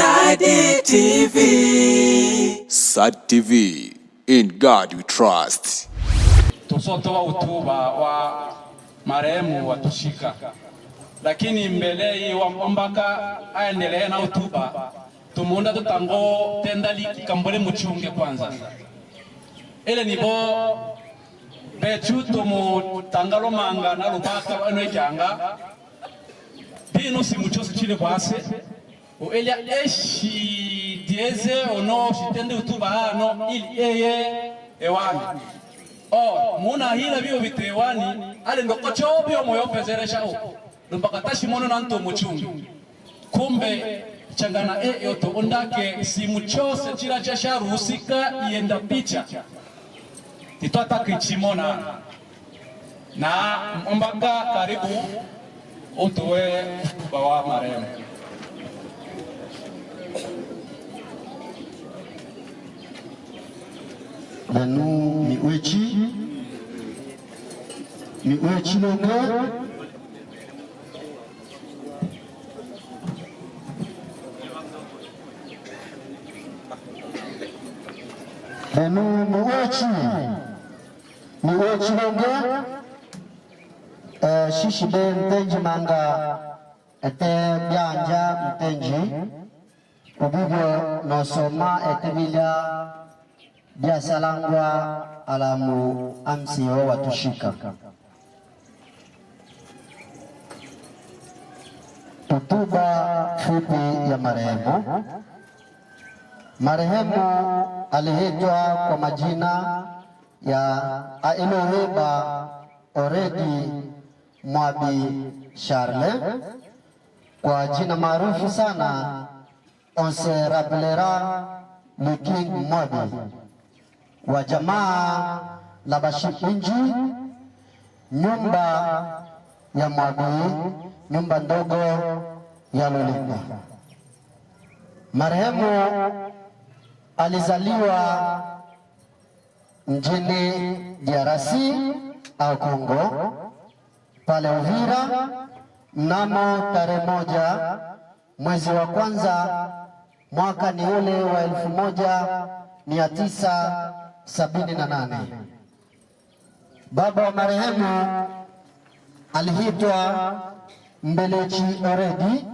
Sadi TV. Sadi TV. In God we trust. Tusotoa utuba wa marehemu watushika, lakini mbele hii wampaka aendelee na utuba tumunda tutango tendali kambole muchunge kwanza ele nibo bechu tumu tangalo manga na lubaka ano janga bino simuchosi chile kwase o elia eshi dieze ono shitende utuba hano ili eye ewani muna hila biyo bitewani ale ndokocho biyo moyo pezeresha o mpaka tashimono na nto muchungi kumbe changana yoto ondake simu chose chira chasha rusika ienda picha titota kichimona na mbaka karibu utuwe bawa marehemu. Nanu miwechi longa nanu miwechi longa shishi be mtenji manga ete byanja mtenji ubibyo nosoma ete bila biasalangwa alamu amsio watushika tutuba fupi ya marehemu. Marehemu aliitwa kwa majina ya Eloheba Oredi Mwabi Charle, kwa jina maarufu sana on se rappellera le King Mwabi, wa jamaa la Bashikinji, nyumba ya Mwabi, nyumba ndogo ya Lulinda. Marehemu alizaliwa mjini DRC au Kongo pale Uvira mnamo tarehe 1 mwezi wa kwanza mwaka ni ule wa 1978. Baba wa marehemu aliitwa Mbelechi Oredi,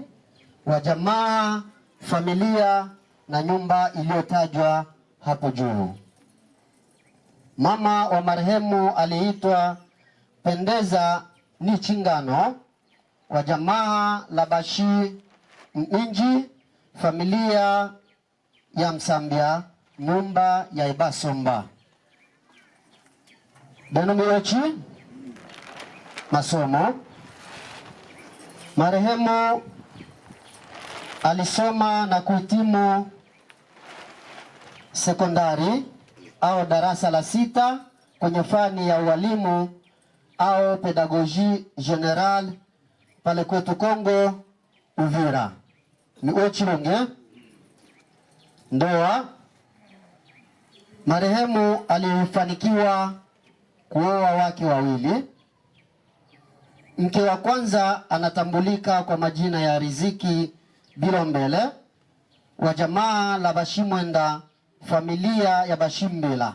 wa jamaa, familia na nyumba iliyotajwa hapo juu. Mama wa marehemu aliitwa Pendeza ni Chingano, wa jamaa la Bashi Inji, familia ya Msambia, nyumba ya Ibasomba. Denomiwechi masomo. Marehemu alisoma na kuhitimu sekondari au darasa la 6 kwenye fani ya ualimu au pedagogie general pale kwetu Kongo Uvira. Miwechi longe. Ndoa. Marehemu alifanikiwa kuoa wake wawili. Mke wa kwanza anatambulika kwa majina ya Riziki Bilombele, wa jamaa la Bashimwenda, familia ya Bashimbela.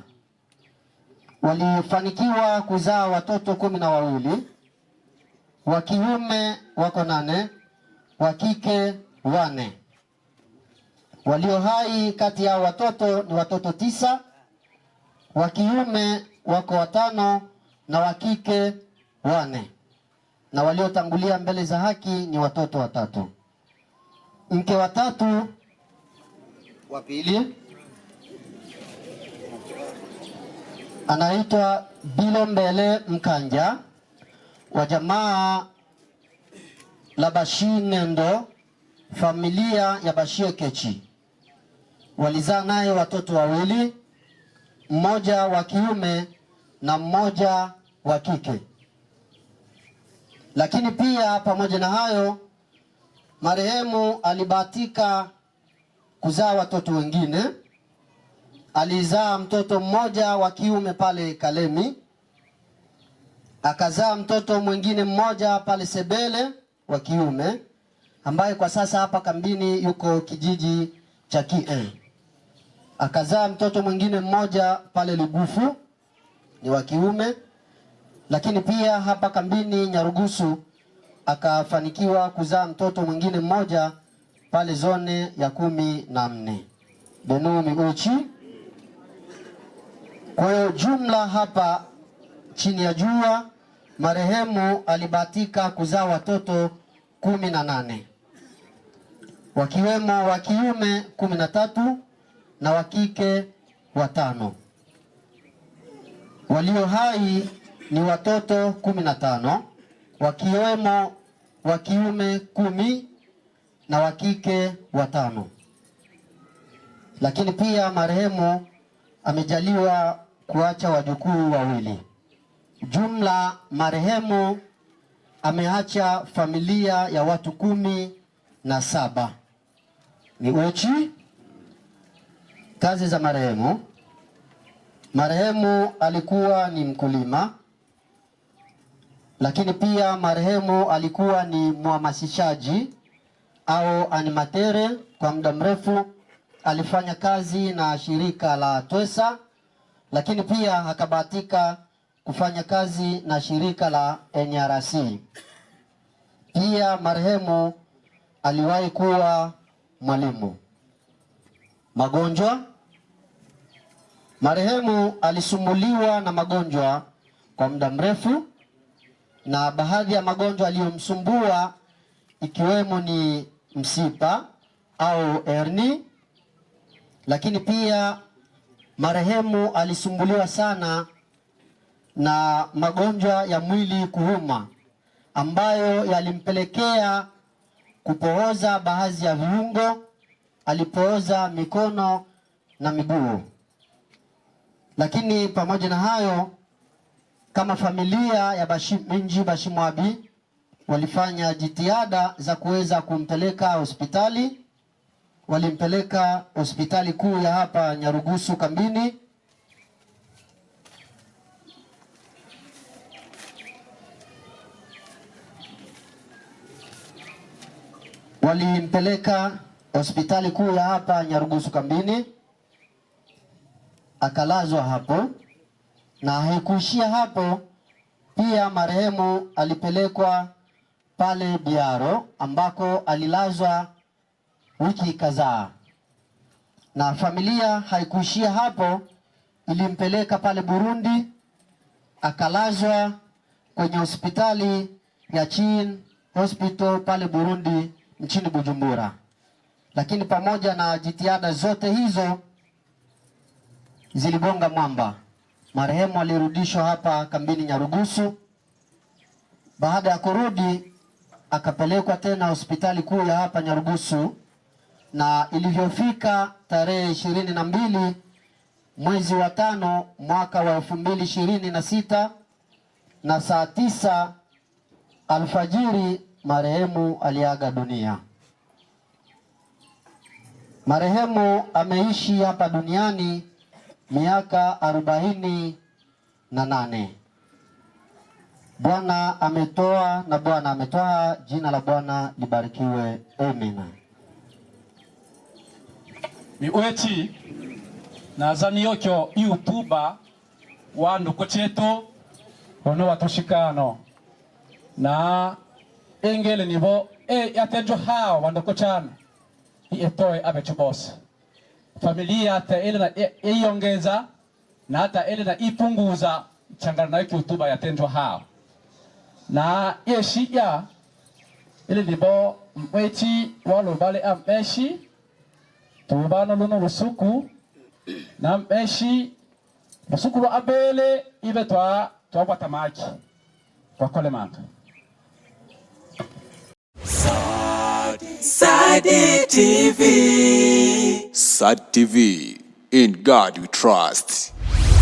Walifanikiwa kuzaa watoto 12, wa kiume wako 8, wa kike 4. Walio hai kati ya watoto ni watoto 9, wa kiume wako 5 na wa kike 4, na waliotangulia mbele za haki ni watoto 3. Mke wa 3 wa pili anaitwa Bilombele Mkanja, wa jamaa la Bashinendo, familia ya Bashie Kechi. Walizaa naye watoto 2, mmoja wa kiume na mmoja wa kike. Lakini pia pamoja na hayo, marehemu alibahatika kuzaa watoto wengine. Alizaa mtoto mmoja wa kiume pale Kalemi, akazaa mtoto mwingine mmoja pale Sebele wa kiume, ambaye kwa sasa hapa kambini yuko kijiji cha Kie. Akazaa mtoto mwingine mmoja pale Lugufu, ni wa kiume, lakini pia hapa kambini Nyarugusu akafanikiwa kuzaa mtoto mwingine mmoja pale zone ya 14 Benumi Uchi. Kwa hiyo jumla hapa chini ya jua marehemu alibahatika kuzaa watoto 18, wakiwemo wa kiume 13 na wa kike 5. Walio hai ni watoto 15, wakiwemo wa kiume 10 na wa kike 5. Lakini pia marehemu amejaliwa kuacha wajukuu 2. Jumla marehemu ameacha familia ya watu 17. Ni Uchi. Kazi za marehemu. Marehemu alikuwa ni mkulima, lakini pia marehemu alikuwa ni mhamasishaji au animatere. Kwa muda mrefu alifanya kazi na shirika la Twesa, lakini pia akabahatika kufanya kazi na shirika la NRC. Pia marehemu aliwahi kuwa mwalimu. Magonjwa. Marehemu alisumbuliwa na magonjwa kwa muda mrefu, na baadhi ya magonjwa aliyomsumbua ikiwemo ni msipa au hernia. Lakini pia marehemu alisumbuliwa sana na magonjwa ya mwili kuuma, ambayo yalimpelekea kupooza baadhi ya viungo. Alipooza mikono na miguu. Lakini pamoja na hayo, kama familia ya Minji Bashimwabi walifanya jitihada za kuweza kumpeleka hospitali. Walimpeleka hospitali kuu ya hapa Nyarugusu kambini. Walimpeleka hospitali kuu ya hapa Nyarugusu kambini, akalazwa hapo. Na haikuishia hapo, pia marehemu alipelekwa pale Biaro ambako alilazwa wiki kadhaa. Na familia haikuishia hapo, ilimpeleka pale Burundi, akalazwa kwenye hospitali ya Chin Hospital pale Burundi nchini Bujumbura. Lakini pamoja na jitihada zote hizo ziligonga mwamba. Marehemu alirudishwa hapa kambini Nyarugusu. Baada ya kurudi akapelekwa tena hospitali kuu ya hapa Nyarugusu, na ilivyofika tarehe 22 mwezi wa 5 mwaka wa 2026 na saa 9 alfajiri marehemu aliaga dunia. Marehemu ameishi hapa duniani miaka 48. Bwana ametoa na Bwana ametoa, jina la Bwana libarikiwe. Amen. Miweti nazani yokyo YouTuber wanduko cheto ono watoshikano na engele nibo yatejo hao wanduko chana itoe abechobose familia hata ile na iongeza na hata ile na ipunguza changana na YouTuber yatenjwa hao na yeshia ile nibo mweti walo bale ameshi tubano luno lusuku na meshi lusuku lo abele ibe twa watamaki kwa kole manga Sadi TV. Sadi TV. In God we trust.